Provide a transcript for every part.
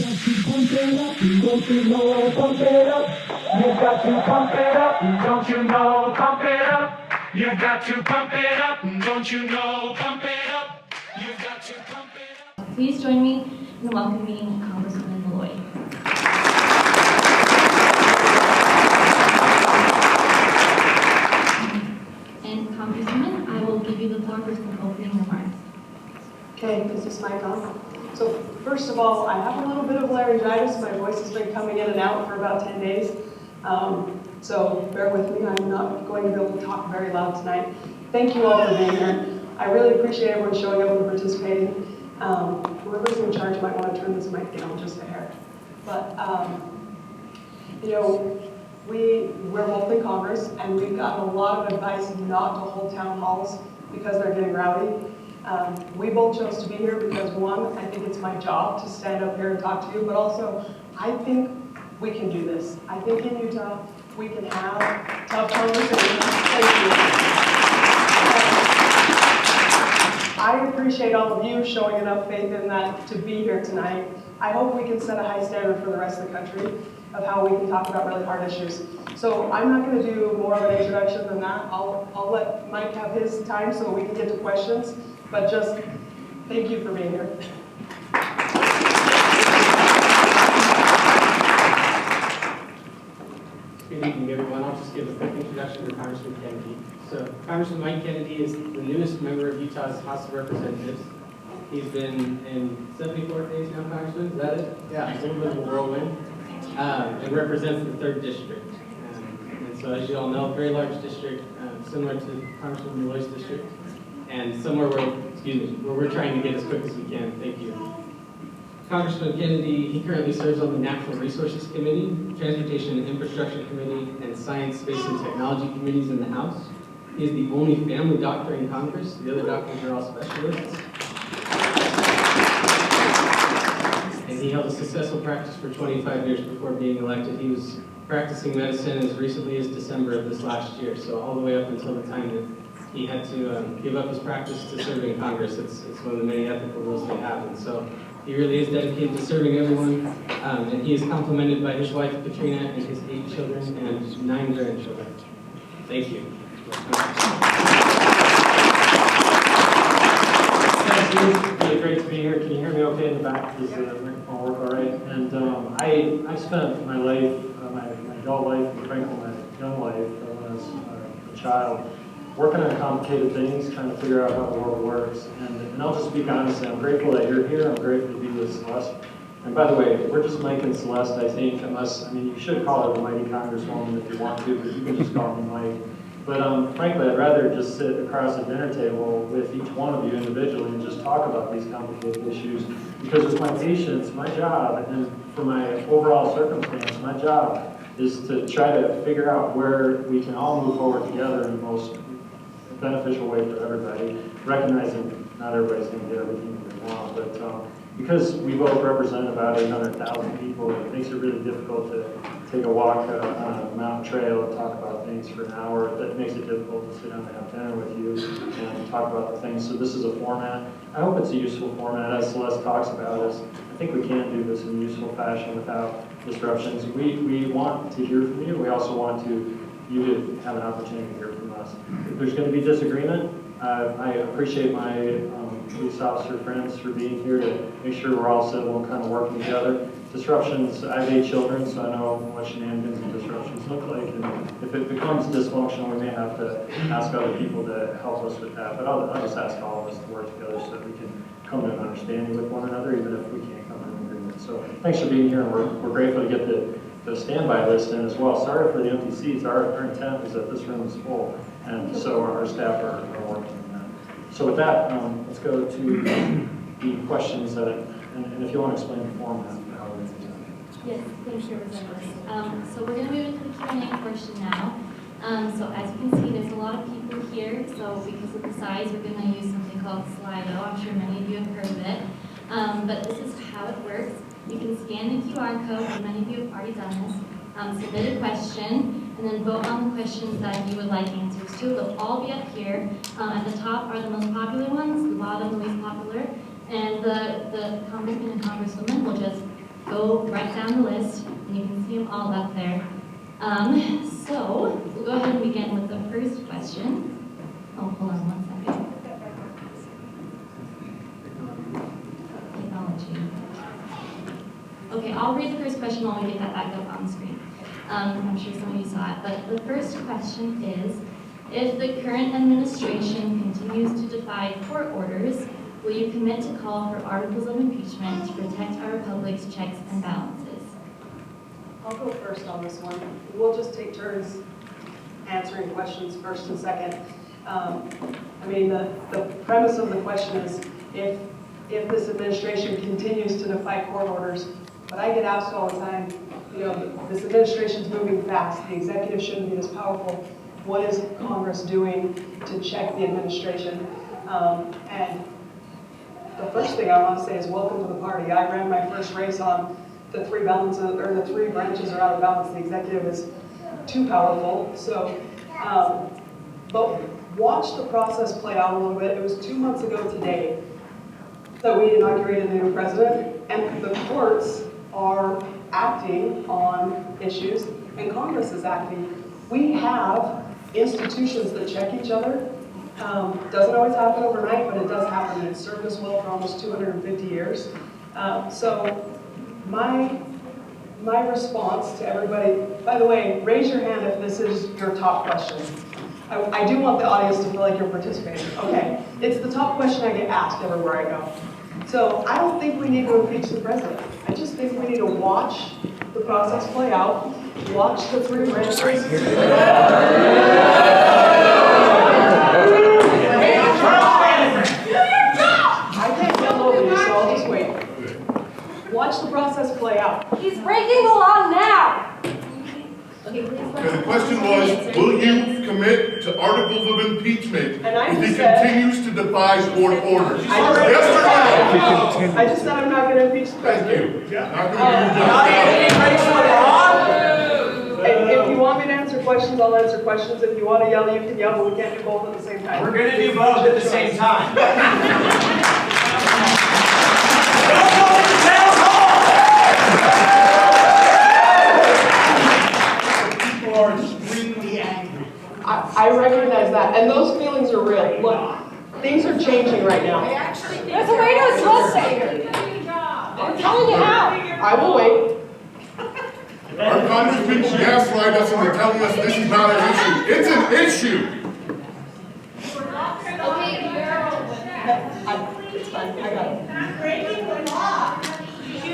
pump it up, don't you know, pump it up. You got to pump it up, don't you know, pump it up. You got to pump it up, don't you know, pump it up. You got to pump it up. Please join me in welcoming Congresswoman Maloy. And Congresswoman, I will give you the floor for some opening remarks. Okay, is this mic on? So first of all, I have a little bit of laryngitis. My voice has been coming in and out for about 10 days. So bear with me. I'm not going to be able to talk very loud tonight. Thank you all for being here. I really appreciate everyone showing up and participating. Whoever's in charge might want to turn this mic down just a hair. But, you know, we're both in Congress, and we've gotten a lot of advice not to hold town halls because they're getting rowdy. We both chose to be here because, one, I think it's my job to stand up here and talk to you, but also, I think we can do this. I think in Utah, we can have tough conversations. Thank you. I appreciate all of you showing enough faith in that to be here tonight. I hope we can set a high standard for the rest of the country of how we can talk about really hard issues. So I'm not going to do more of an introduction than that. I'll let Mike have his time so we can get to questions, but just thank you for being here. Good evening, everyone. I'll just give a quick introduction to Congressman Kennedy. So, Congressman Mike Kennedy is the newest member of Utah's House of Representatives. He's been in 74 days now, Congressman, is that it? Yeah, it's a little bit of a whirlwind. And represents the 3rd District. And so, as you all know, very large district, similar to Congressman Maloy's district, and somewhere where we're trying to get as quick as we can. Thank you. Congressman Kennedy, he currently serves on the Natural Resources Committee, Transportation and Infrastructure Committee, and Science, Space, and Technology Committees in the House. He is the only family doctor in Congress. The other doctors are all specialists. And he held a successful practice for 25 years before being elected. He was practicing medicine as recently as December of this last year, so all the way up until the time that he had to give up his practice to serve in Congress. It's one of the many ethical rules they have, and so he really is dedicated to serving everyone, and he is complimented by his wife, Katrina, and his 8 children and 9 grandchildren. Thank you. Thank you. It's really great to be here. Can you hear me okay in the back? Does the microphone work all right? And I spent my life, my adult life, and frankly my young life, when I was a child, working on complicated things, trying to figure out how the world works. And I'll just speak honestly, I'm grateful that you're here. I'm grateful to be with Celeste. And by the way, we're just Mike and Celeste, I think, you should call her the mighty Congresswoman if you want to, but you can just call me Mike. But frankly, I'd rather just sit across the dinner table with each one of you individually and just talk about these complicated issues. Because with my patients, my job, and for my overall circumstance, my job is to try to figure out where we can all move forward together in the most beneficial way for everybody, recognizing not everybody's going to get everything they want, but because we both represent about 800,000 people, it makes it really difficult to take a walk on a mountain trail and talk about things for an hour. That makes it difficult to sit down and have dinner with you and talk about the things. So this is a format. I hope it's a useful format, as Celeste talks about us. I think we can do this in a useful fashion without disruptions. We want to hear from you. We also want you to have an opportunity to hear from us. If there's going to be disagreement, I appreciate my police officer friends for being here to make sure we're all civil and kind of working together. Disruptions, I have 8 children, so I know what shenanigans and disruptions look like, and if it becomes dysfunctional, we may have to ask other people to help us with that, but I'll just ask all of us to work together so that we can come to an understanding with one another, even if we can't come to an agreement. So thanks for being here, and we're grateful to get the standby list in as well. Sorry for the empty seats. Our intent is that this room is full, and so our staff are working on that. So with that, let's go to the questions and if you want to explain the format. Yes, thank you, Representative. So we're going to move into the Q&A portion now. So as you can see, there's a lot of people here. So because of the size, we're going to use something called Slido. I'm sure many of you have heard of it. But this is how it works. You can scan the QR code, and many of you have already done this. Submit a question, and then vote on the questions that you would like answers to. They'll all be up here. At the top are the most popular ones, the bottom the least popular. And the congressman and congresswoman will just go right down the list, and you can see them all up there. So we'll go ahead and begin with the first question. Oh, hold on 1 second. Technology. Okay, I'll read the first question while we get that back up on the screen. I'm sure some of you saw it, but the first question is, if the current administration continues to defy court orders, will you commit to call for articles of impeachment to protect our republic's checks and balances? I'll go first on this one. We'll just take turns answering questions first and second. I mean, the premise of the question is if this administration continues to defy court orders, but I get asked all the time, you know, this administration's moving fast, the executive shouldn't be this powerful. What is Congress doing to check the administration? And the first thing I want to say is welcome to the party. I ran my first race on the three branches are out of balance. The executive is too powerful. So, but watch the process play out a little bit. It was 2 months ago today that we inaugurated a new president, and the courts are acting on issues, and Congress is acting. We have institutions that check each other. Doesn't always happen overnight, but it does happen, and it's served us well for almost 250 years. So my response to everybody, by the way, raise your hand if this is your top question. I do want the audience to feel like you're participating. Okay, it's the top question I get asked everywhere I go. So I don't think we need to impeach the president. I just think we need to watch the process play out, watch the three branches. I can't yell over you, so I'll just wait. Watch the process play out. He's breaking the law now! Okay, please. The question was, will you commit to articles of impeachment And I if he just said- continues to defy court orders? I just- Yes or no? I just said I'm not going to impeach the Thank president. you. Not going to And if you want me to answer questions, I'll answer questions. If you want to yell, you can yell, but we can't do both at the same time. We're gonna do both at the same time. People are extremely angry. I recognize that, and those feelings are real. Look, things are changing right now. There's a way to address it! I'm telling you how! I will wait. Our congressman gaslight us into telling us this is not an issue. It's an issue. It's fine, I got it.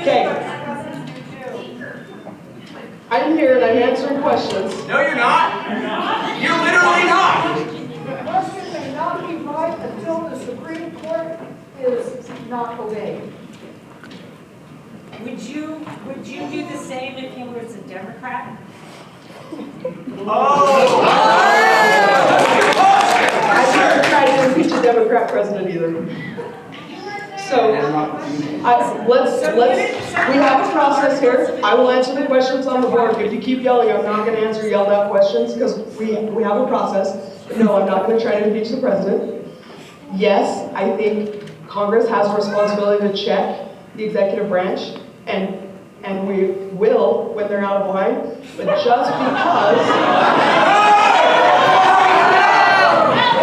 Okay. I'm here and I'm answering questions. No, you're not. You're literally not. The question may not be right until the Supreme Court is not obeyed. Would you do the same if he was a Democrat? Oh! I never tried to impeach a Democrat president either. So, we have a process here. I will answer the questions on the board. If you keep yelling, I'm not going to answer yelled out questions because we have a process. But no, I'm not going to try to impeach the president. Yes, I think Congress has a responsibility to check the executive branch, and we will when they're out of line. But just because...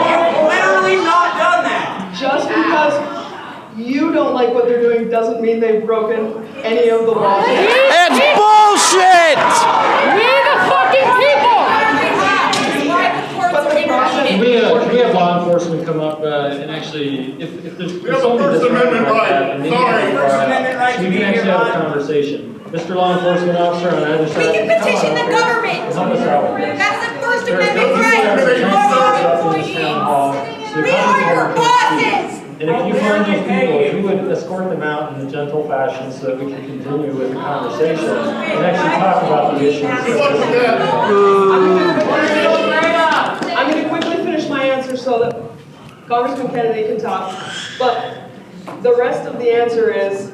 You've literally not done that. Just because you don't like what they're doing doesn't mean they've broken any of the laws. It's bullshit! We the fucking people! But the process- Can we have law enforcement come up and actually, if there's We have a something First that's wrong Amendment like right. that, then maybe Sorry. we can First brought Amendment up. right to We be can actually here, have a Ron. conversation. Mr. Law Enforcement Officer on either side. We can come on petition up the here. government. Help us out. That's the First There's Amendment no right. people that We're are our trained in this town hall, so the We are common your people can speak. bosses. And if you find those people, if you would escort them out in a gentle fashion so that we can continue with the conversation and actually talk about the issues. Good luck with that. I'm going to quickly finish my answer so that Congressman Kennedy can talk. But the rest of the answer is,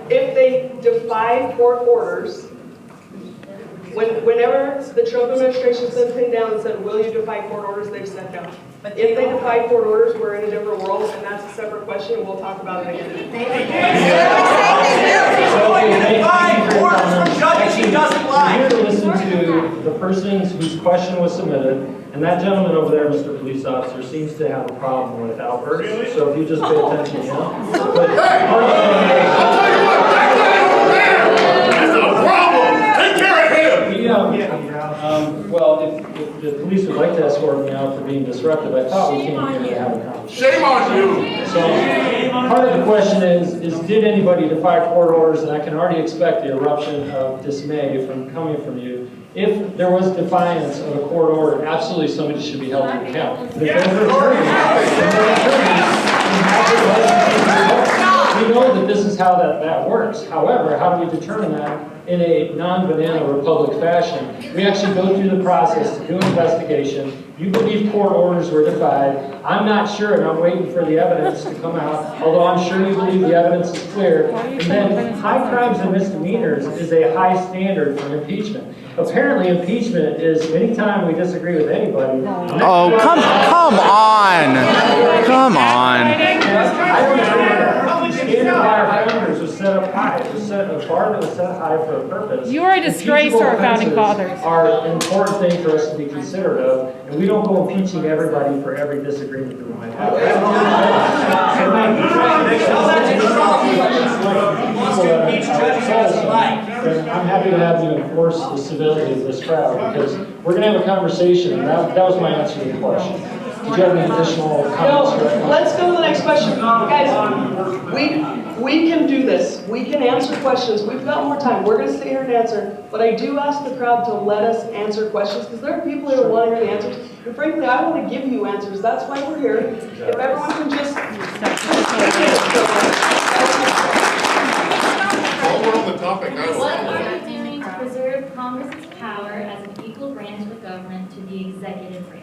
if they defy court orders, whenever the Trump administration sent thing down and said, will you defy court orders, they've said no. If they defy court orders, we're in a different world, and that's a separate question, and we'll talk about it again. question was submitted, and that gentleman over there, Mr. Police Officer, seems to have a problem with outbursts, so if you just pay attention to him. But Hey, I'll tell you what, that guy over there is a problem. Take care of him. Well, if the police would like to escort me out for being disruptive, I thought we came here to have a conversation. Shame on you. So, part of the question is did anybody defy court orders? And I can already expect the eruption of dismay coming from you. If there was defiance of a court order, absolutely somebody should be held to account. But if those we know that this is how that works. However, how do we determine that in a non-banana republic fashion? We actually go through the process to do an investigation. You believe court orders were defied. I'm not sure, and I'm waiting for the evidence to come out, although I'm sure you believe the evidence is clear. And then high crimes and misdemeanors is a high standard for impeachment. Apparently, impeachment is anytime we disagree with anybody. Oh, come on. Come on. I don't agree with that. Standard by our founders was set up high. It was set, a bar that was set high for a purpose. You are a disgrace to our founding fathers. Are an important thing for us to be considerate of, and we don't go impeaching everybody for every disagreement that we might have. I'm happy to have you enforce the civility of this crowd, because we're going to have a conversation, and that was my answer to the question. Did you have any additional comments? No, let's go to the next question. Guys, we can do this. We can answer questions. We've got more time. We're going to sit here and answer. But I do ask the crowd to let us answer questions, because there are people who want to hear the answers. And frankly, I want to give you answers. That's why we're here. If everyone can just... While we're on the topic, What are you doing to preserve Congress's power as an equal branch of the government to the executive branch?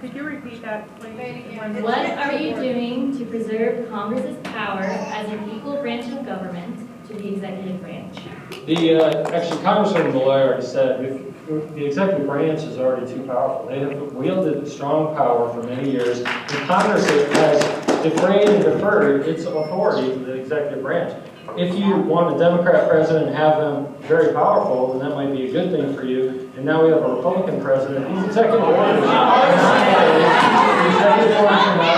Could you repeat that, please? What are you doing to preserve Congress's power as an equal branch of government to the executive branch? Actually, Congresswoman Maloy already said, the executive branch is already too powerful. They have wielded strong power for many years, and Congress has defrayed and deferred its authority to the executive branch. If you want a Democrat president and have them very powerful, then that might be a good thing for you. And now we have a Republican president. These executive orders are not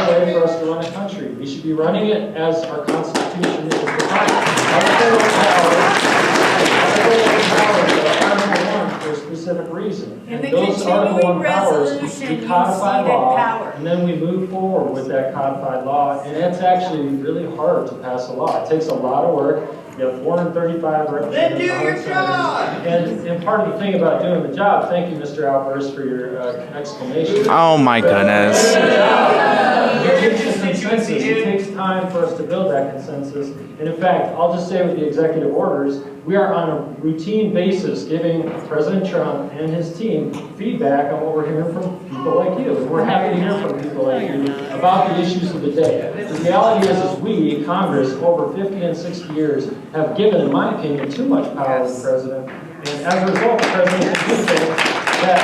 a way for us to run a country. We should be running it as our Constitution is defined. Article I for a specific reason. And the those Article continuing I powers, resolution we codify needs law, power. and then we move forward with that codified law, and it's actually really hard to pass a law. It takes a lot of work. You have 435 representatives. Then do your job! And part of the thing about doing the job, thank you, Mr. Outburst, for your exclamation. Oh my goodness. It takes a consensus. It takes time for us to build that consensus. And in fact, I'll just say with the executive orders, we are on a routine basis giving President Trump and his team feedback on what we're hearing from people like you. And we're happy to hear from people like you about the issues of the day. The reality is we, Congress, over 50 and 60 years, have given, in my opinion, too much power to the president. And as a result, the president can do things that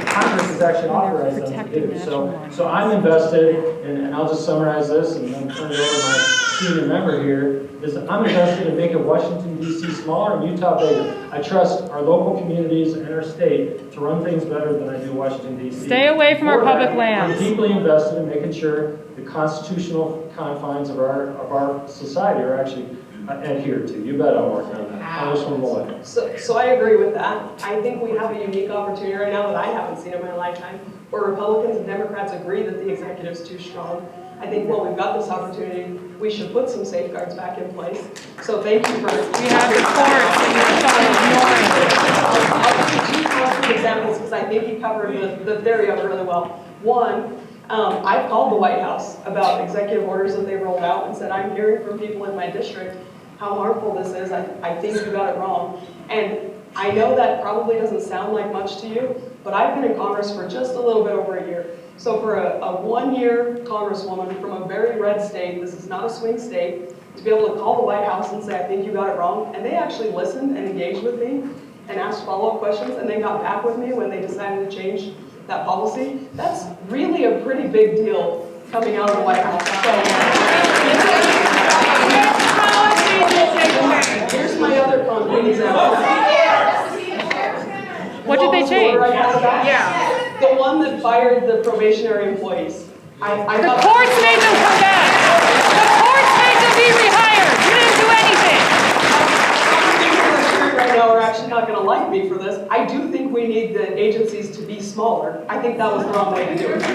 Congress is actually authorized them to do. So I'm invested, and I'll just summarize this and then turn it over to my senior member here, is that I'm invested in making Washington, D.C. smaller and Utah bigger. I trust our local communities and our state to run things better than I do Washington, D.C. Stay away from our public I'm lands. deeply invested in making sure the constitutional confines of our society are actually adhered to. You bet I'm working on that. Congresswoman Maloy. So I agree with that. I think we have a unique opportunity right now that I haven't seen in my lifetime, where Republicans and Democrats agree that the executive's too strong. I think while we've got this opportunity, we should put some safeguards back in place. So thank you for... We have the courts and I'll give you two concrete examples because I think you covered the theory of it really well. One, I've called the White House about executive orders that they rolled out and said, I'm hearing from people in my district how harmful this is. I think you got it wrong. And I know that probably doesn't sound like much to you, but I've been in Congress for just a little bit over a year. So for a one-year congresswoman from a very red state, this is not a swing state, to be able to call the White House and say, I think you got it wrong, and they actually listened and engaged with me and asked follow-up questions, and they got back with me when they decided to change that policy, that's really a pretty big deal coming out of the White House. So, here's my other concrete example. What did they change? Yeah. one that fired the probationary employees. I The thought. courts made them come back. The courts made them be rehired. You didn't do anything. Right now are actually not going to like me for this. I do think we need the agencies to be smaller. I think that was the wrong way to do it. So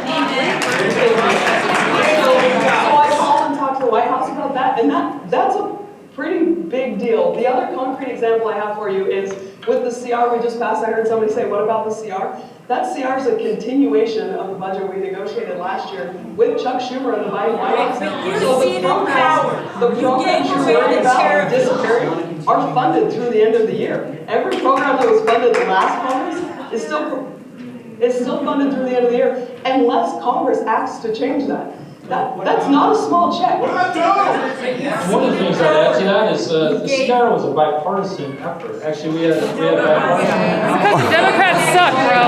I called and talked to the White House about that, and that's a pretty big deal. The other concrete example I have for you is with the CR we just passed. I heard somebody say, what about the CR? That CR is a continuation of the budget we negotiated last year with Chuck Schumer and the Biden White House. So the programs you're worried about disappearing are funded through the end of the year. Every program that was funded the last Congress is still funded through the end of the year, unless Congress acts to change that. That's not a small check. What am I doing? One of the things I'd add to that is the CR was a bipartisan effort. Actually, we had a bipartisan. Because the Democrats suck, bro.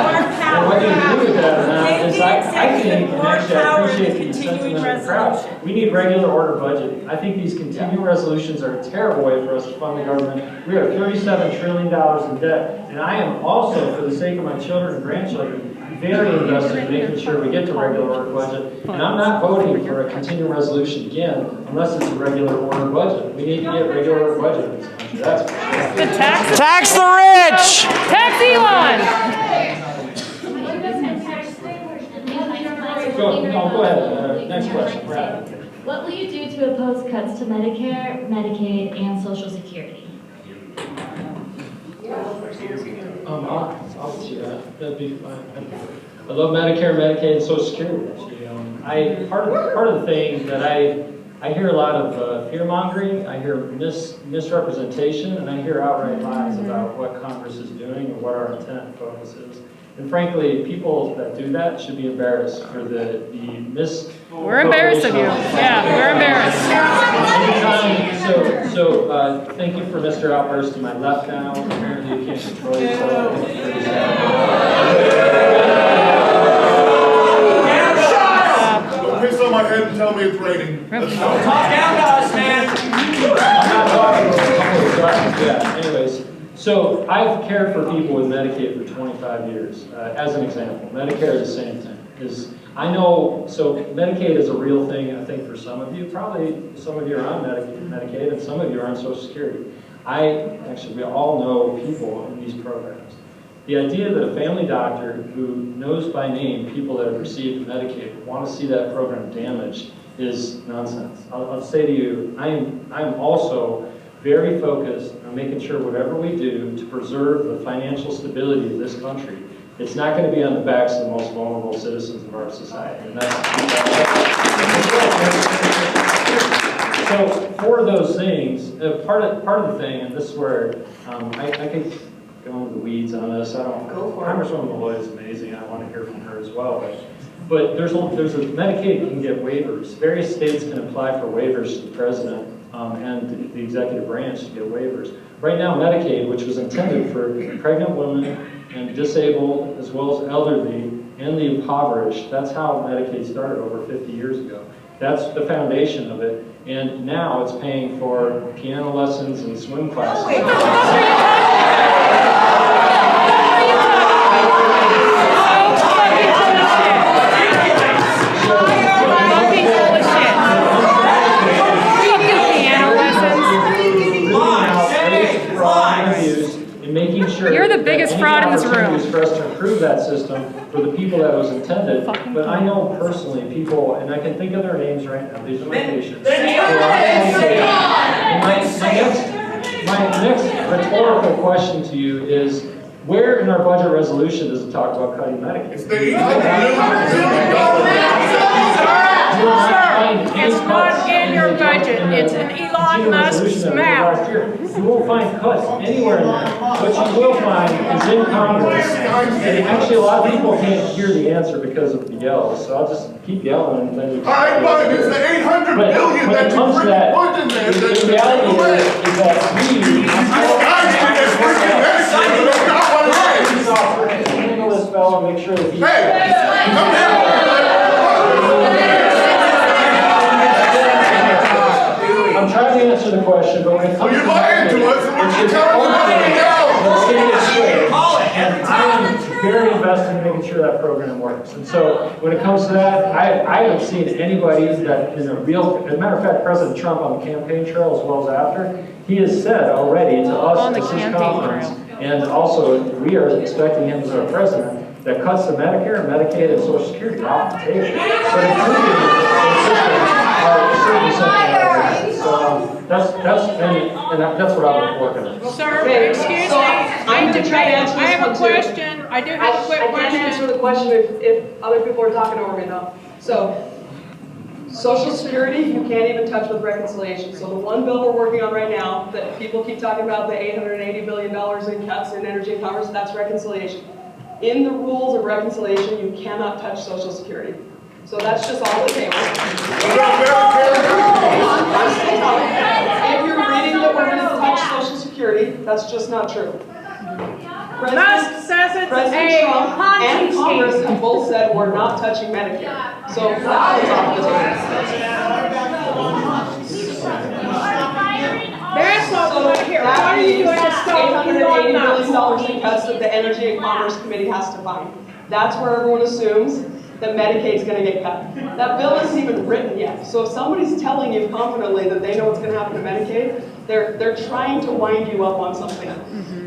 And whether you agree with that or not is I think, and actually I appreciate the sentiment of the crowd, we need regular order budgeting. I think these continuing resolutions are a terrible way for us to fund the government. We are $37 trillion in debt. And I am also, for the sake of my children and grandchildren, very invested in making sure we get to regular order budget. And I'm not voting for a continuing resolution again unless it's a regular order budget. We need to get regular order budget in this country. That's for sure. The tax. Tax the rich! Tax Elon. Go ahead. Next question, Brad. What will you do to oppose cuts to Medicare, Medicaid, and Social Security? I'll see that. That'd be fine. I love Medicare, Medicaid, and Social Security. Actually, part of the thing that I hear a lot of fear mongering. I hear misrepresentation, and I hear outright lies about what Congress is doing and what our intent and focus is. And frankly, people that do that should be embarrassed for the We're embarrassed of you. Yeah, we're embarrassed. Thank you for Mr. Outburst to my left now. Apparently you can't control yourself. Don't piss on my head and tell me it's raining. Don't talk down to us, man. I'm not talking about a couple of questions yet. Anyways, so I've cared for people with Medicaid for 25 years. As an example, Medicare is the same thing. I know, so Medicaid is a real thing, I think, for some of you. Probably some of you are on Medicaid and some of you are on Social Security. We all know people in these programs. The idea that a family doctor who knows by name people that have received Medicaid want to see that program damaged is nonsense. I'll say to you, I'm also very focused on making sure whatever we do to preserve the financial stability of this country, it's not going to be on the backs of the most vulnerable citizens of our society. And so for those things, part of the thing, and this is where I could go into the weeds on this. Congresswoman Maloy is amazing. I want to hear from her as well. But there's a Medicaid can get waivers. Various states can apply for waivers to the president and the executive branch to get waivers. Right now, Medicaid, which was intended for pregnant women and disabled, as well as elderly and the impoverished, that's how Medicaid started over 50 years ago. That's the foundation of it. And now it's paying for piano lessons and swim classes. Making sure You're the biggest fraud in this room. For us to improve that system for the people that was intended. But I know personally people, and I can think of their names right now. These are my patients. My next rhetorical question to you is, where in our budget resolution does it talk about cutting Medicaid? It's the $800 It's not in your budget. It's an Elon Musk's map. You won't find cuts anywhere in there. What you will find is in Congress. And actually, a lot of people can't hear the answer because of the yells, so I'll just keep yelling. And then All right, but it's the $800 billion that you put in there. The reality is that handle this fellow, make sure that he... Hey, come here. I'm trying to answer the question, but when it comes You're lying to us, and we're telling you nothing else. Let's get it straight. Call it every And time. I am very invested in making sure that program works. And so when it comes to that, I haven't seen anybody that is a real, as a matter of fact, President Trump on the campaign trail as well as after, he has said already to us On the as his campaign conference, trail. and also we are expecting him as our president, that cuts to Medicare, Medicaid, and Social Security are off the table. But including the systems are certainly something that we're so that's what I was working on. Sir, Okay, excuse me. so I'm gonna try to answer I have a this one too. question. I do have a quick I can't answer question. the question if other people are talking over me though. So, Social Security, you can't even touch with reconciliation. So the one bill we're working on right now, that people keep talking about, the $880 billion in cuts in energy and commerce, that's reconciliation. In the rules of reconciliation, you cannot touch Social Security. So that's just all the table. If you're reading that we're going to touch Social Security, that's just not true. Musk says it's President a Trump and Ponzi Congress scheme. have both said we're not touching Medicare. So that one's off the table. That's what we So want to hear. that What are you means doing to stop $880 Elon billion Musk? in cuts that the Energy and Commerce Committee has to find. That's where everyone assumes that Medicaid's going to get cut. That bill isn't even written yet. So if somebody's telling you confidently that they know what's going to happen to Medicaid, they're trying to wind you up on something.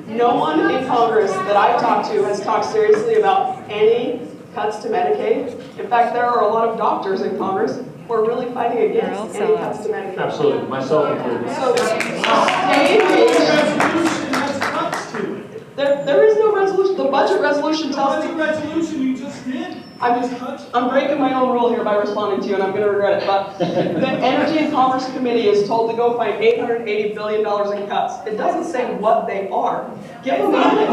No one in Congress that I've talked to has talked seriously about any cuts to Medicaid. In fact, there are a lot of doctors in Congress who are really fighting against any cuts to Medicaid. Absolutely, myself included. So stay engaged. There is no resolution. The budget resolution tells me. resolution you just did. I'm breaking my own rule here by responding to you, and I'm going to regret it. But the Energy and Commerce Committee is told to go find $880 billion in cuts. It doesn't say what they are. Give them a minute.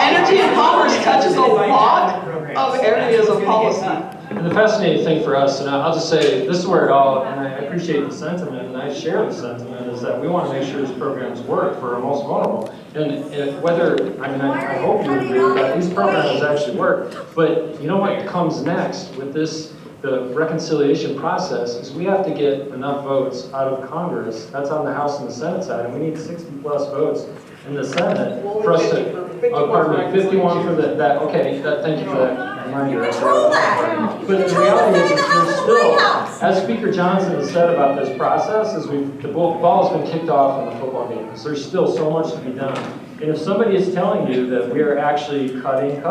Energy and Commerce touches a lot of areas of policy. And the fascinating thing for us, and I'll just say, this is where it all, and I appreciate the sentiment, and I share the sentiment, is that we want to make sure these programs work for our most vulnerable. And whether, I hope you agree with that, these programs actually work, but you know what comes next with this, the reconciliation process, is we have to get enough votes out of Congress, that's on the House and the Senate side, and we need 60 plus votes in the Senate for us to, 51 for that, okay, thank you for that reminder. But the reality is there's still, as Speaker Johnson has said about this process, is the ball has been kicked off in the football game. So there's still so much to be done. And if somebody is telling you that we are actually cutting,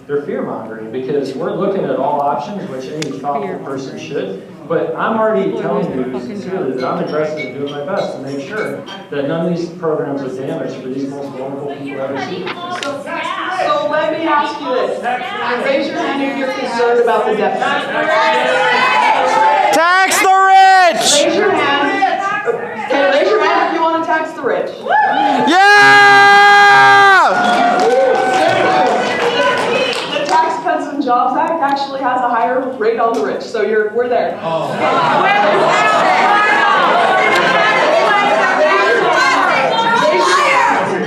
they're fear-mongering, because we're looking at all options, which any thoughtful person should. But I'm already telling you sincerely that I'm interested in doing my best to make sure that none of these programs are damaged for these most vulnerable people ever seen. So let me ask you this. Raise your hand if you're concerned about the deficit. Tax the rich! Raise your hand. Okay, raise your hand if you want to tax the rich. Yeah! The Tax Cuts and Jobs Act actually has a higher rate on the rich, so we're there.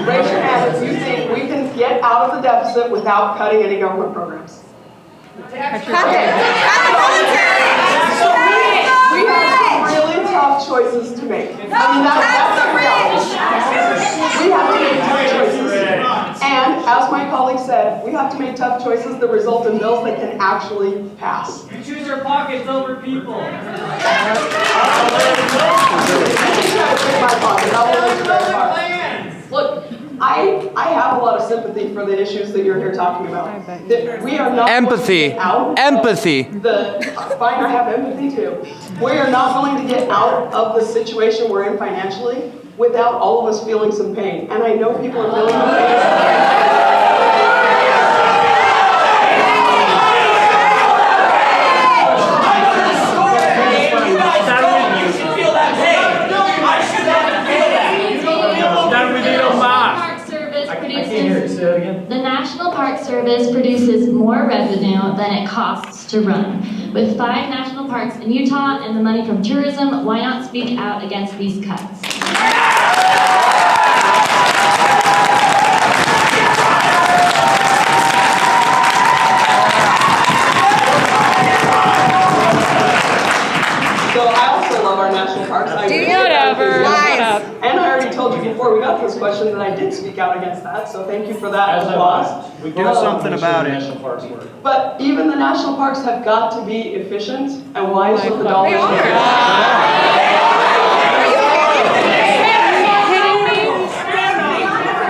Raise your hand if you think we can get out of the deficit without cutting any government programs. So we have really tough choices to make. That's the reality. We have to make tough choices. And as my colleague said, we have to make tough choices that result in bills that can actually pass. You choose your pockets over people. You can try to pick my pocket. I will let you guys talk. Look, I have a lot of sympathy for the issues that you're here talking about. That we are not Empathy. going to get out Empathy. Fine, I have empathy too. We are not going to get out of the situation we're in financially without all of us feeling some pain. And I know people are feeling the pain. The National Park Service produces more revenue than it costs to run. With 5 national parks in Utah and the money from tourism, why not speak out against these cuts? So I also love our national parks. I Whatever. Shut up. And I already told you before we got to this question that I did speak out against that, so thank you for that As applause. we do something about it. National parks work. But even the national parks have got to be efficient and wise with the dollars. They are.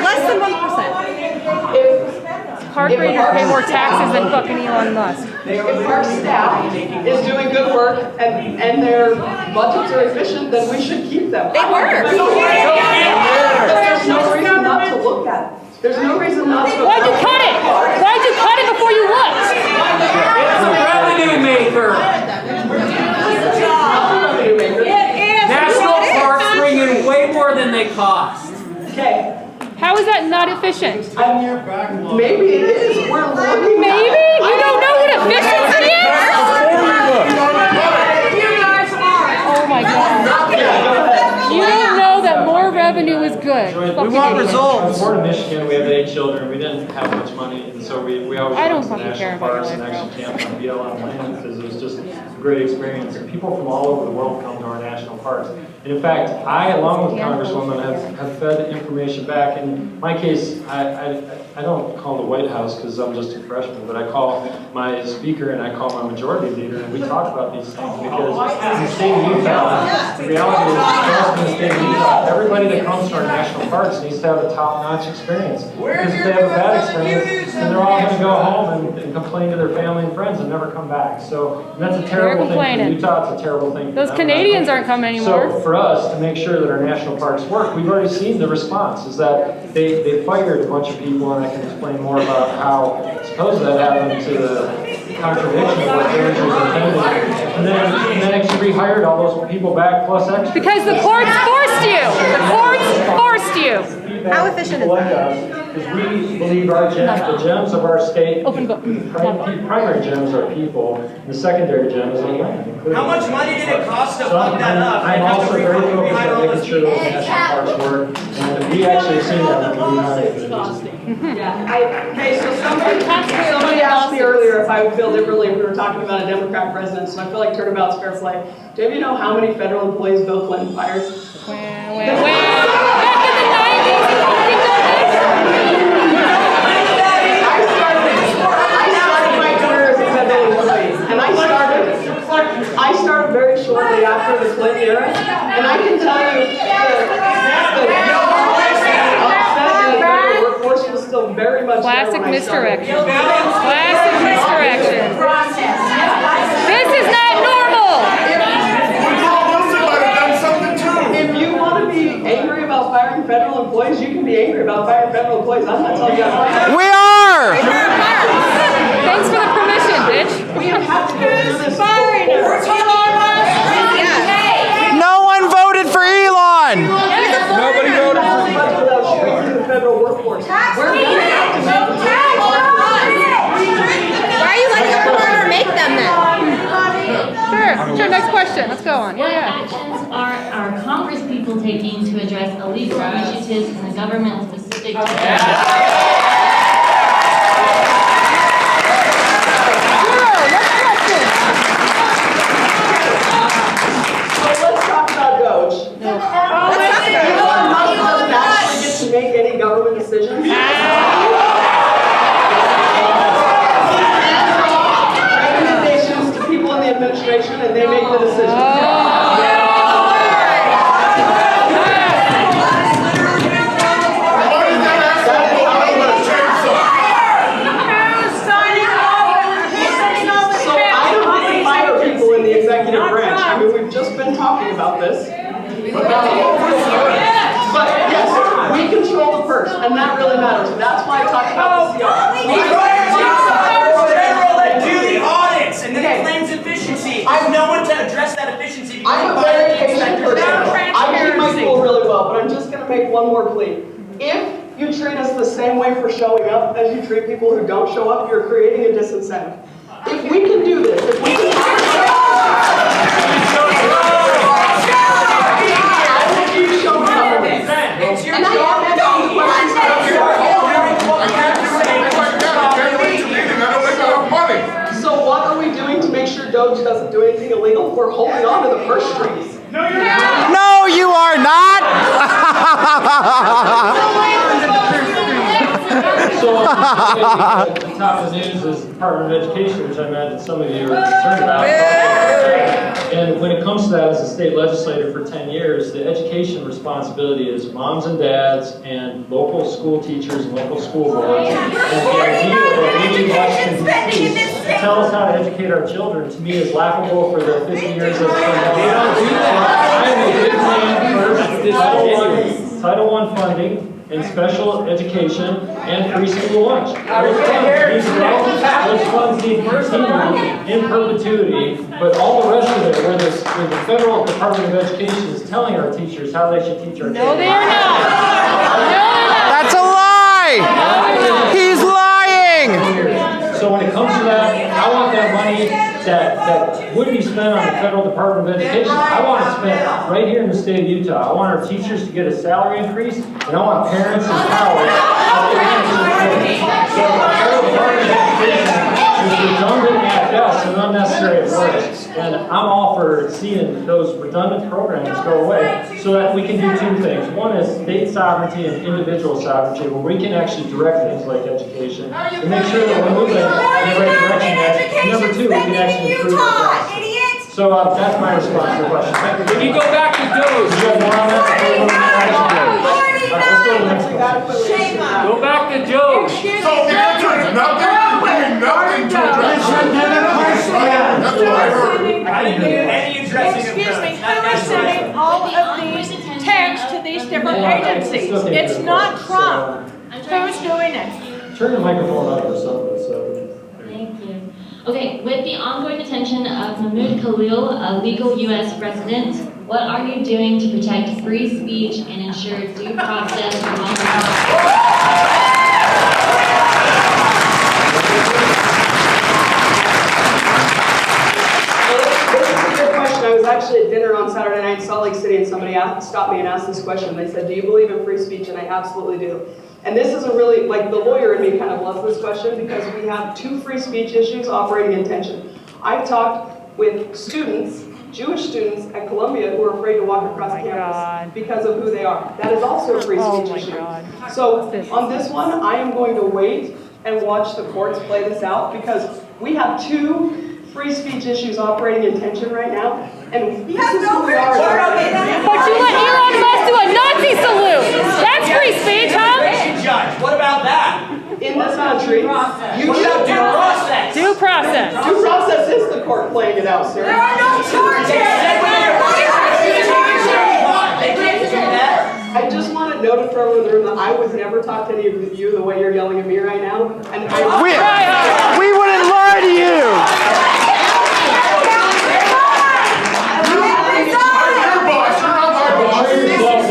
Less than 1%. Park rangers pay more taxes than fucking Elon Musk. If our staff is doing good work and their budgets are efficient, then we should keep them. They were. But there's no reason not to look at it. There's no reason not to. Why'd you cut it? Why'd you cut it before you looked? It's a revenue maker. National parks bring in way more than they cost. Okay. How is that not efficient? Maybe it is. We're looking. Maybe? You don't know what efficiency is? Oh my God. You don't know that more revenue is good. We want results. We're in Michigan. We have 8 children. We didn't have much money, and so we always I don't went to fucking care national about parks your and life, actually camped on BLM land because it was just a great experience. And people from all over the world come to our national parks. And in fact, I, along with Congresswoman, have fed information back. In my case, I don't call the White House because I'm just a freshman, but I call my speaker and I call my majority leader, and we talk about these things because in the state of Utah, the reality is, in the state of Utah, everybody that comes to our national parks needs to have a top-notch experience. Because if they have a bad experience, then they're all going to go home and complain to their family and friends and never come back. So and that's a terrible thing for Utah. It's a terrible thing for Those them. Canadians aren't coming anymore. So for us to make sure that our national parks work, we've already seen the response is that they fired a bunch of people, and I can explain more about how suppose that happened to the contradiction of what the original intended, and then actually rehired all those people back plus extra. Because the courts forced you. The courts forced you. How efficient is that? Because we believe the gems of our state, Open book. the primary gems are people, and the secondary gems are land. How much money did it cost to fuck that up? I'm also very focused on making sure those national parks work, and we actually see that when we hire Okay, so somebody asked me earlier if I would feel differently if we were talking about a Democrat president, so I feel like turnabout's fair play. Do you know how many federal employees Bill Clinton fired? Back in the 90s, you fucking did this? I started my career as a federal employee, and I started very shortly after the Clinton era, and I can tell you the workforce was still very much Classic misdirection. Classic misdirection. This is not normal. If you want to be angry about firing federal employees, you can be angry about firing federal employees. I'm not telling you how to. We are! Thanks for the permission, bitch. We have to go through this. No one voted for Elon! Nobody voted for without shrinking the federal workforce. We're going to have to make Why are you letting the farmer make them then? Sure, next question. Let's go on. What Yeah. actions are our Congress people taking to address illegal initiatives in the government specific to let's talk about Doge. Elon Musk doesn't actually get to make any government decisions. Recommendations to people in the administration, and they make the decisions. So I don't have to fire people in the executive branch. I mean, we've just been talking about this. But yes, we control the purse, and that really matters. That's why I talk about the CR. Do the audits and then it claims efficiency. I have no one to address that efficiency. I'm a very patient person. I keep my cool really well, but I'm just going to make one more plea. If you treat us the same way for showing up as you treat people who don't show up, you're creating a disincentive. If we can do this, if we can It's your and I job am to asking do questions. So what are we doing to make sure Doge doesn't do anything illegal? We're holding on to the purse strings. No, The top of the news is the Department of Education, which I imagine some of you are concerned about. And when it comes to that, as a state legislator for 10 years, the education responsibility is moms and dads and local school teachers and local school boards. And the idea that we need Washington, D.C. to tell us how to educate our children, to me, is laughable for the 50 years of I'm a big fan for Title I funding and special education and free school lunch. Those funds need to continue in perpetuity, but all the rest of it, where the federal Department of Education is telling our teachers how they should teach our kids. No, they are not. That's a lie! He's lying! So when it comes to that, I want that money that would be spent on the federal Department of Education, I want it spent right here in the state of Utah. I want our teachers to get a salary increase, and I want parents and powers to so the federal Department of Education is redundant at best and unnecessary at worst. And I'm all for seeing those redundant programs go away so that we can do two things. One is state sovereignty and individual sovereignty, where we can actually direct things like education and make sure that we're moving in the right direction. And number two, we can actually improve the process. So that's my response to the question. Can you go back to those? You have more on that? Let's go to the next question. Go back to Joe. So the answer is nothing? You're bringing nothing to address it. That's what I heard. I didn't get any addressing of Excuse me, that. who is sending all of these texts to these different agencies? It's not Trump. Who's doing it? Turn the microphone up or something. Thank you. Okay, with the ongoing detention of Mahmoud Khalil, a legal U.S. resident, what are you doing to protect free speech and ensure due process for I was actually at dinner on Saturday night in Salt Lake City, and somebody stopped me and asked this question. They said, do you believe in free speech? And I absolutely do. And this is a really, like, the lawyer in me kind of loves this question because we have two free speech issues operating in tension. I've talked with students, Jewish students at Columbia, who are afraid to walk across campus because of who they are. That is also a free speech issue. So on this one, I am going to wait and watch the courts play this out because we have two free speech issues operating in tension right now, and this is who we are. But you let Elon Musk do a Nazi salute. That's free speech, huh? Judge, what about that? In this country, What about due process? Due process. Due process is the court playing it out, sir. There are no charges. They can't do that. I just want to note for everyone in the room that I would never talk to any of you the way you're yelling at me right now. And We wouldn't lie to you!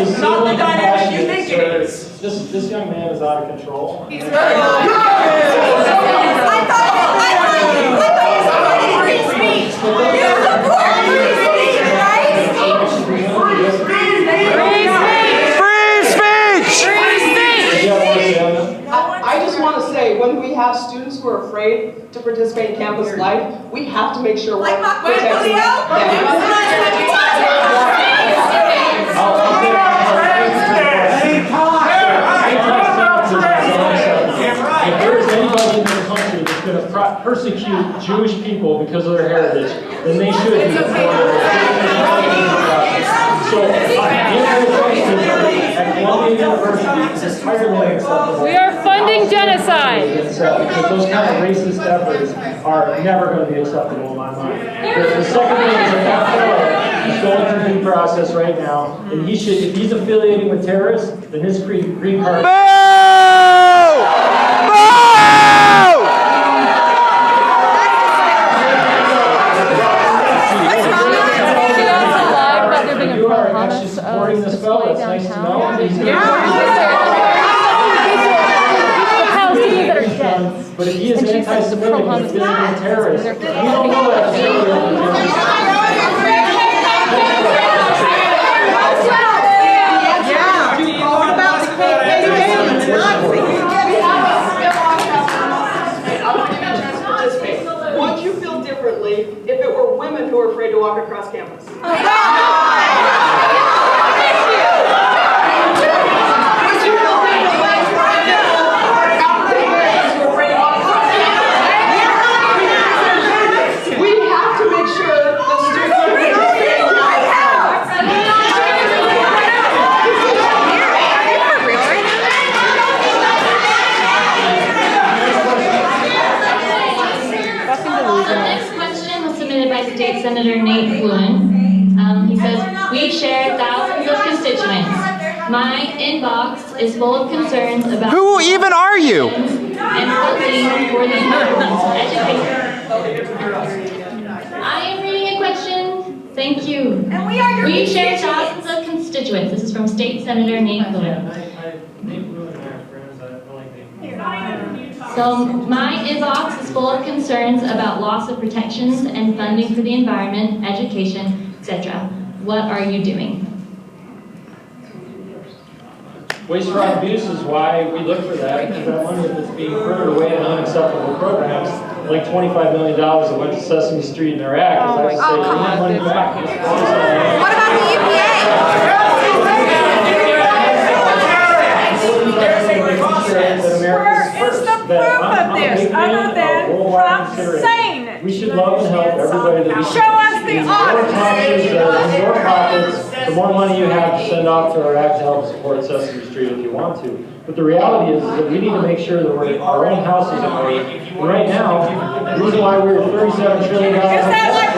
It's not the dynamic you think it is. This young man is out of control. I thought you supported free speech. You support free speech, right? I just want to say, when we have students who are afraid to participate in campus life, we have to make sure we're protecting them. If there's anybody in the country that's going to persecute Jewish people because of their heritage, then they should be. So, at Columbia University, it's entirely unacceptable. We are funding genocide. Because those kind of racist efforts are never going to be acceptable in my mind. The second thing is that he's going through due process right now, and he should, if he's affiliating with terrorists, then his green card. You are actually supporting this bill. That's nice to know. Palestinians that are dead. But if he is anti-Semitic and affiliating with terrorists, we don't know that Would you feel differently if it were women who were afraid to walk across campus? Senator Nate Lewin. He says, we share thousands of constituents. My inbox is full of concerns about Who even are you? and funding for the environmental education. I am reading a question. Thank you. And we are your We share constituents. thousands of constituents. This is from State Senator Nate Lewin. Nate Lewin and I are friends. I like Nate. So my inbox is full of concerns about loss of protections and funding for the environment, education, etc. What are you doing? Waste, fraud, abuse is why we look for that, because that money that's being furthered away in unacceptable programs, like $25 million that went to Sesame Street in Iraq, is I say, bring that money back. What about the EPA? Where is the proof of this, other than Trump saying it? We should love and help everybody that we can. Show us the The more audit. taxes that are in your pockets, the more money you have to send off to Iraq to help support Sesame Street if you want to. But the reality is that we need to make sure that our own houses are ordered. And right now, the reason why we're $37 trillion. Is that like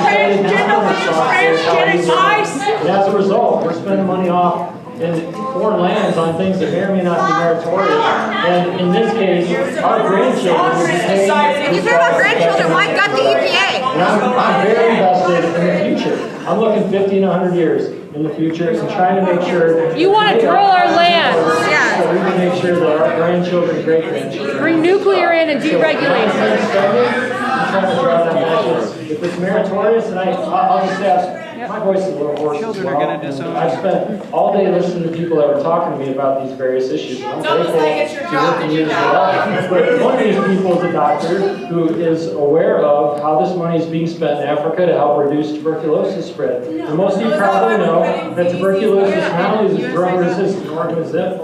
transgenic ice? And as a result, we're spending money off in foreign lands on things that may or may not be meritorious. And in this case, our grandchildren will be paying. If you care about grandchildren, why gut the EPA? And I'm very invested in the future. I'm looking 50 and 100 years in the future and trying to make sure. You want to drill our land. Yeah. So we can make sure that our grandchildren, great-grandchildren. Bring nuclear in and deregulate. I'm trying to draw that back. If it's meritorious, and I'll just say, my voice is a little hoarse as well. I've spent all day listening to people that were talking to me about these various issues. I'm grateful to work in you as well. But one of these people is a doctor who is aware of how this money is being spent in Africa to help reduce tuberculosis spread. And most of you probably know that tuberculosis not only is a drug-resistant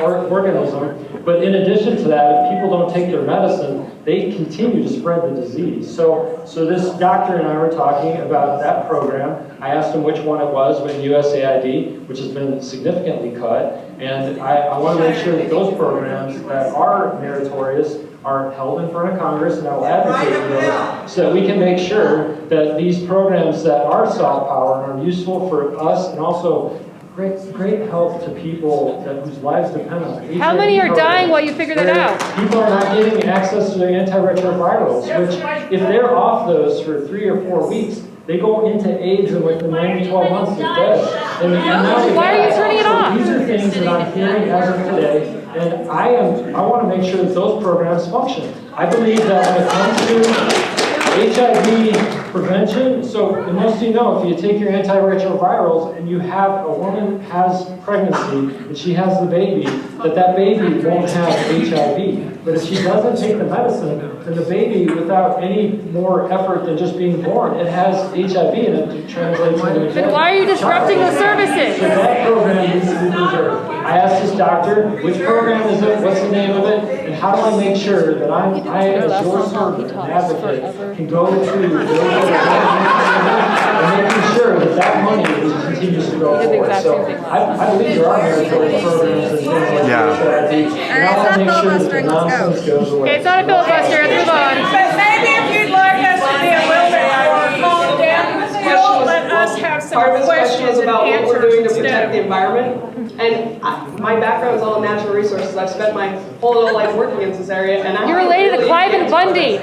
organism, but in addition to that, if people don't take their medicine, they continue to spread the disease. So this doctor and I were talking about that program. I asked him which one it was with USAID, which has been significantly cut. And I want to make sure that those programs that are meritorious are held in front of Congress, and I will advocate for those so that we can make sure that these programs that are soft power are useful for us and also great help to people whose lives depend on it. How many are dying while you figure that out? People are not getting access to their antiretrovirals, which if they're off those for 3 or 4 weeks, they go into AIDS and within 9 to 12 months they're dead. And Why are you turning it off? These are things that I'm hearing as of today, and I want to make sure that those programs function. I believe that when it comes to HIV prevention, so and most of you know, if you take your antiretrovirals and you have a woman has pregnancy and she has the baby, that baby won't have HIV. But if she doesn't take the medicine, then the baby, without any more effort than just being born, it has HIV and it translates into a Then why are you disrupting the services? So that program needs to be preserved. I asked this doctor, which program is it, what's the name of it, and how do I make sure that I as your servant and advocate, can go to and making sure that money continues to go forward. So I believe there are meritorious programs and things like that. And I want to make sure that the nonsense goes away. Okay, it's not a filibuster. Let's move on. But maybe if you'd like us to be a little bit more calm down, you'll let us have some Part of this question questions is and about what we're doing to answers protect the instead. environment. And my background is all in natural resources. I've spent my whole adult life working in this area. And You're related to Clive and Bundy.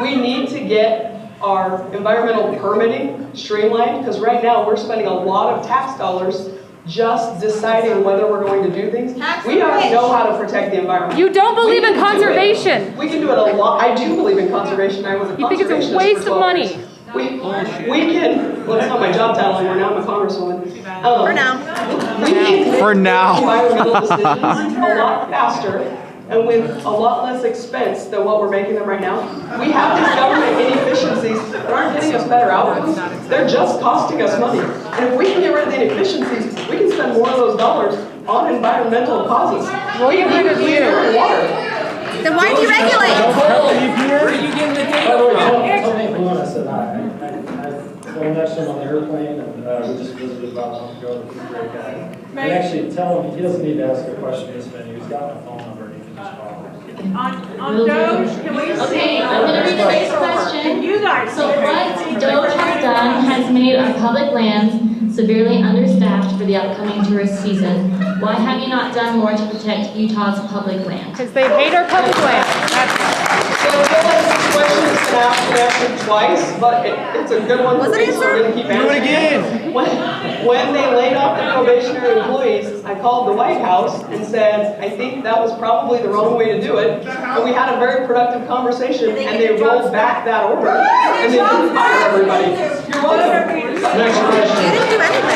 We need to get our environmental permitting streamlined, because right now we're spending a lot of tax dollars just deciding whether we're going to do things. We already know how to protect the environment. You don't believe in conservation. We can do it a lot. I do believe in conservation. I was a conservationist. You think it's a waste of money. We can, well, it's not my job title anymore, now I'm a congresswoman. For now. We can For now. make environmental decisions a lot faster and with a lot less expense than what we're making them right now. We have these government inefficiencies that aren't getting us better outcomes. They're just costing us money. And if we can get rid of the inefficiencies, we can spend more of those dollars on environmental causes. Well, you agree with you. Water. Then why deregulate? Where are you getting the data from? Tell me when I said hi. I next to him on the airplane, and we just visited about a month ago. He's a great guy. And actually, tell him he doesn't need to ask a question in this venue. He's got my phone number, and he can just call. On Doge, can we see? Okay, I'm gonna read the next question. Can you guys? So what Doge has done has made our public lands severely understaffed for the upcoming tourist season. Why have you not done more to protect Utah's public land? Because they hate our public land. That's So I feel like this question has been asked and answered twice, but it's a good one for me, so we're gonna keep answering. Do it again. When they laid off the probationary employees, I called the White House and said, I think that was probably the wrong way to do it. And we had a very productive conversation, and they rolled back that order. And they didn't fire everybody. You're welcome. Next question. You didn't do anything. I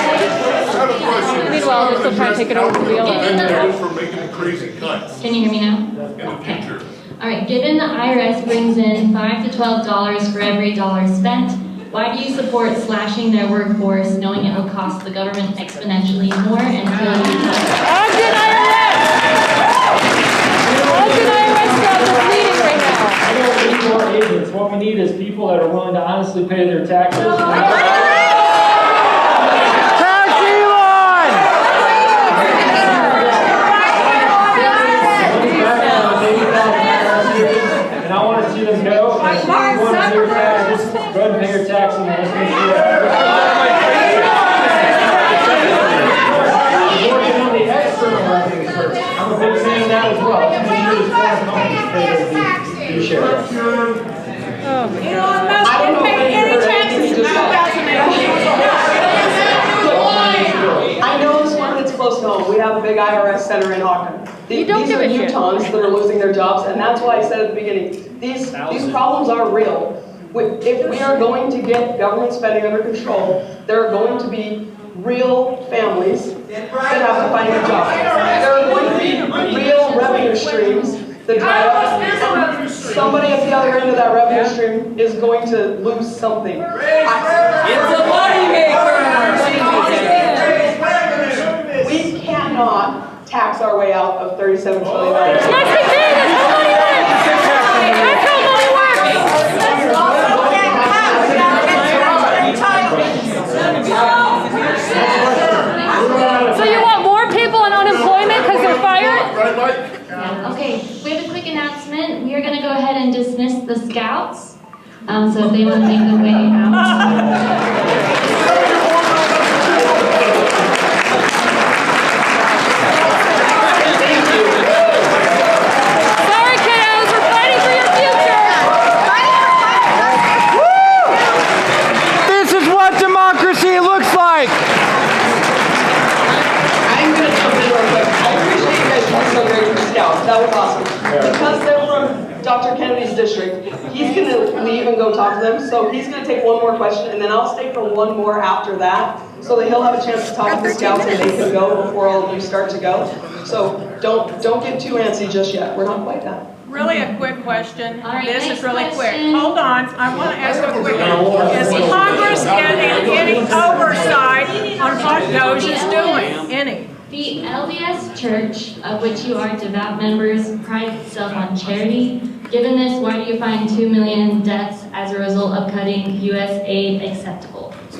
have a question. Meanwhile, they're still trying to take it over to the What other. they do for making crazy cuts Can you hear me now? in the future. All right, given the IRS brings in $5 to $12 for every dollar spent, why do you support slashing their workforce knowing it will cost the government exponentially more and kill Utah? Ogden IRS! Ogden IRS jobs are bleeding right now. I don't need more agents. What we need is people that are willing to honestly pay their taxes. Tax Elon! And I want to see them go. And if you want to pay your taxes, go ahead and pay your taxes and let's make sure. Working on the external revenue first. I'm a big fan of that as well. Let's make sure the foreign companies pay their share. Elon Musk didn't pay any taxes in 2008. I know this one that's close to home. We have a big IRS center in Ogden. You don't These give are a shit. Utahns that are losing their jobs, and that's why I said at the beginning, these problems are real. If we are going to get government spending under control, there are going to be real families that have to find a job. There are going to be real revenue streams that dry up. Somebody at the other end of that revenue stream is going to lose something. It's a moneymaker! We cannot tax our way out of $37 trillion. Yes, we can! That's how money works! That's how money works! So you want more people on unemployment because they're fired? Right, Mike? Yeah, okay, we have a quick announcement. We are gonna go ahead and dismiss the scouts. So if they want to make their way out. Sorry, kiddos, we're fighting for your future! This is what democracy looks like. I'm going to jump in real quick. I appreciate you guys being so great for the Scouts. That was awesome. Because they're from Dr. Kennedy's district, he's going to leave and go talk to them. So he's going to take one more question, and then I'll stay for one more after that, so that he'll have a chance to talk to the Scouts and they can go before all of you start to go. So don't get too antsy just yet. We're not quite done. Really a quick question. All right, This next is really quick. question. Hold on, I want to ask a quick one. Is Congress getting any oversight on what Doge is doing? Any? The LDS Church, of which you are devout members, prides itself on charity. Given this, why do you find 2 million deaths as a result of cutting U.S. aid acceptable? 2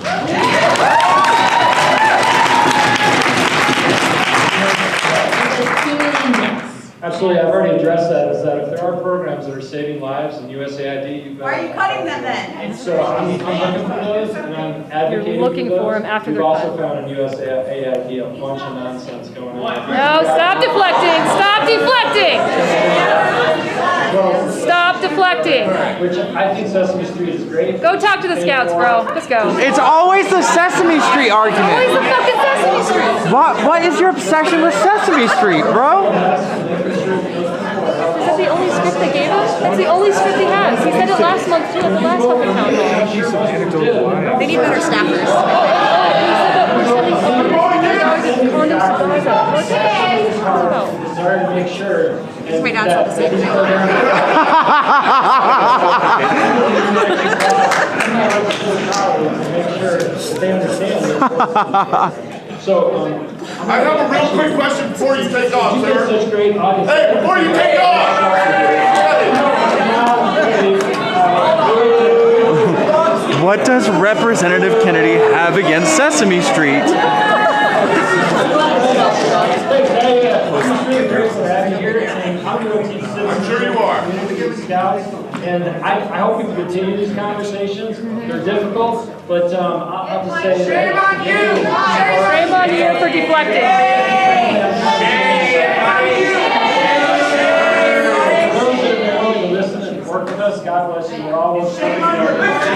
million deaths. Absolutely, I've already addressed that, is that if there are programs that are saving lives in USAID, you've got... Why are you cutting them then? So I'm looking for those, and I'm advocating You're looking for those. for them after We've they're also cut. found in USAID a bunch of nonsense going on. No, stop deflecting! Stop deflecting! Well, Stop deflecting! which I think Sesame Street is great. Go talk to the scouts, bro. Let's go. It's always the Sesame Street Always the argument. fucking Sesame Street! What is your obsession with Sesame Street, bro? Is that the only script they gave us? That's the only script he has. He said it last month too at the last fucking town hall. They need better staffers. He said that we're sending $100,000 in condoms to Gaza. What the fuck are you talking about? Desire to make sure. Wait, now it's not the same thing. Make sure that they understand this. So, I have a real quick question before you take off, you get sir. such great audience. Hey, before you take off! What does Representative Kennedy have against Sesame Street? I'm really grateful to have you here, and I'm going to teach I'm sure And I hope we can continue these conversations. They're difficult, but I'll just say that. Shame on you for deflecting. Those that are willing to listen and work with us, God bless you. We're all Okay, go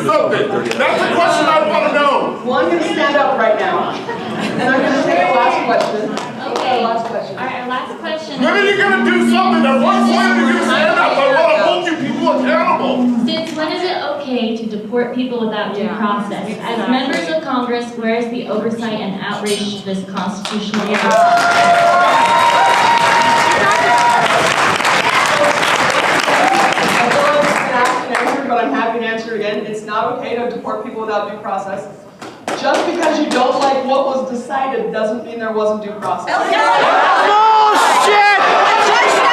talk. That's the question I want to know. Well, I'm going to stand up right now, and I'm going to take a last question. Okay. Last question. All right, our last question. When are you going to do something? At what point are you going to stand up? I want to hold you people accountable. Since when is it okay to deport people without due process? As members of Congress, where is the oversight and outrage to this constitutional but I'm happy to answer it again. It's not okay to deport people without due process. Just because you don't like what was decided doesn't mean there wasn't due process. Bullshit!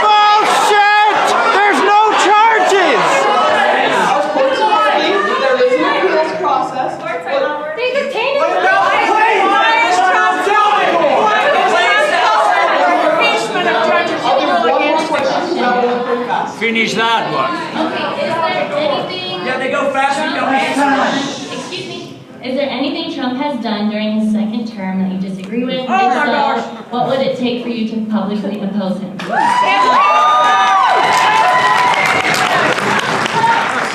Bullshit! There's no charges! Of course, there is an appeals process. They detained us. Finish that one. Okay, is there anything? Yeah, they go fast and don't answer. Excuse me. Is there anything Trump has done during his second term that you disagree with? Oh my If so, gosh. what would it take for you to publicly oppose him?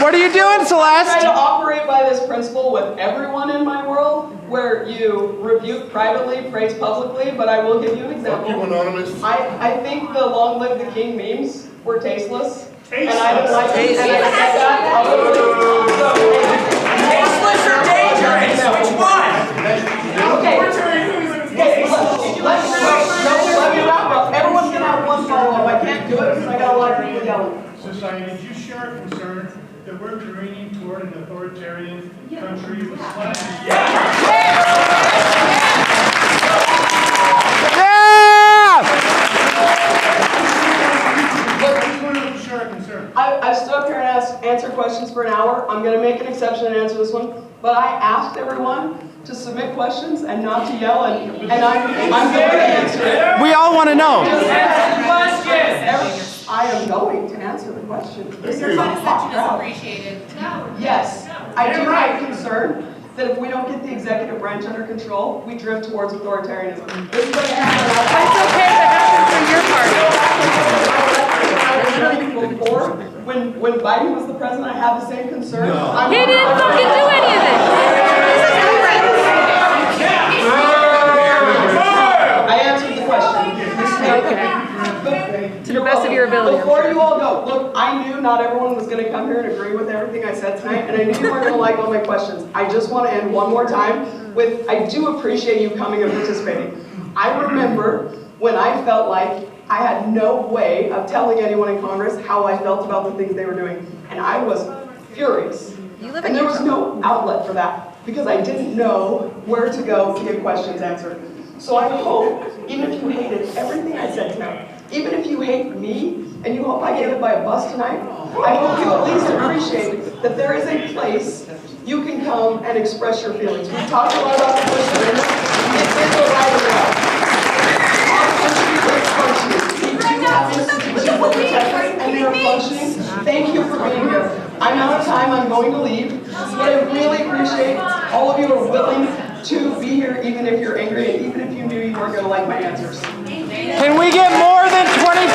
What are you doing, I try Celeste? to operate by this principle with everyone in my world, where you rebuke privately, praise publicly, but I will give you an Fuck you, example. Anonymous. I think the Long Live the King memes were tasteless. And I didn't like it. And I said that Tasteless or dangerous? Which one? Okay. Let me wrap up. Everyone's gonna have one follow-up. I can't do it because I got a lot of people yelling. Society, do you share a concern that we're careening toward an authoritarian country with slash? I've stood up here and answered questions for an hour. I'm going to make an exception and answer this one. But I asked everyone to submit questions and not to yell, and I'm going to answer it. We all want to know. I am going to answer the question. This Your is a fun is that hot you crowd. appreciate it. Yes, I do have concern that if we don't get the executive branch under control, we drift towards authoritarianism. This is going to happen. That's okay, that happens for your party. Before, when Biden was the president, I had the same concern. He didn't fucking do any of this. I answered the question. Okay. To the best of your ability. Before you all go, look, I knew not everyone was going to come here and agree with everything I said tonight, and I knew you weren't going to like all my questions. I just want to end one more time with, I do appreciate you coming and participating. I remember when I felt like I had no way of telling anyone in Congress how I felt about the things they were doing, and I was furious. And there was no outlet for that, because I didn't know where to go to get questions answered. So I hope, even if you hated everything I said tonight, even if you hate me, and you hope I get hit by a bus tonight, I hope you at least appreciate that there is a place you can come and express your feelings. We talked a lot about the First Amendment. It's in the right route. Our country is functioning. We do have institutions that protect us, and they are functioning. Thank you for being here. I'm out of time. I'm going to leave. But I really appreciate all of you are willing to be here, even if you're angry, and even if you knew you weren't going to like my answers. Can we get more than 25